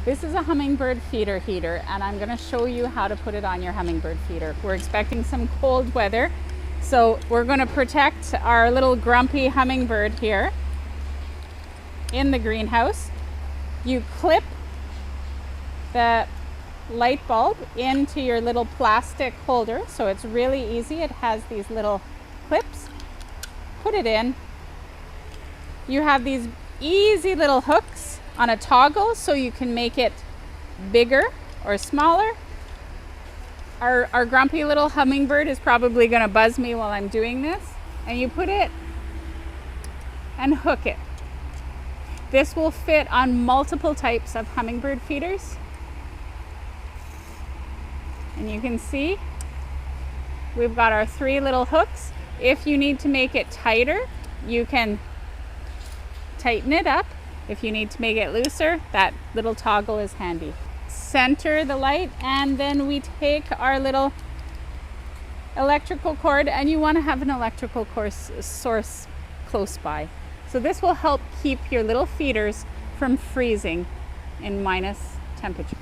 This is a Hummingbird Feeder Heater, and I'm going to show you how to put it on your Hummingbird feeder. We're expecting some cold weather, so we're going to protect our little grumpy hummingbird here in the greenhouse. You clip the light bulb into your little plastic holder, so it's really easy. It has these little clips. Put it in. You have these easy little hooks on a toggle, so you can make it bigger or smaller. Our grumpy little hummingbird is probably going to buzz me while I'm doing this. And you put it and hook it. This will fit on multiple types of hummingbird feeders. And you can see we've got our 3 little hooks. If you need to make it tighter, you can tighten it up. If you need to make it looser, that little toggle is handy. Center the light, and then we take our little electrical cord, and you want to have an electrical source close by. So this will help keep your little feeders from freezing in minus temperature.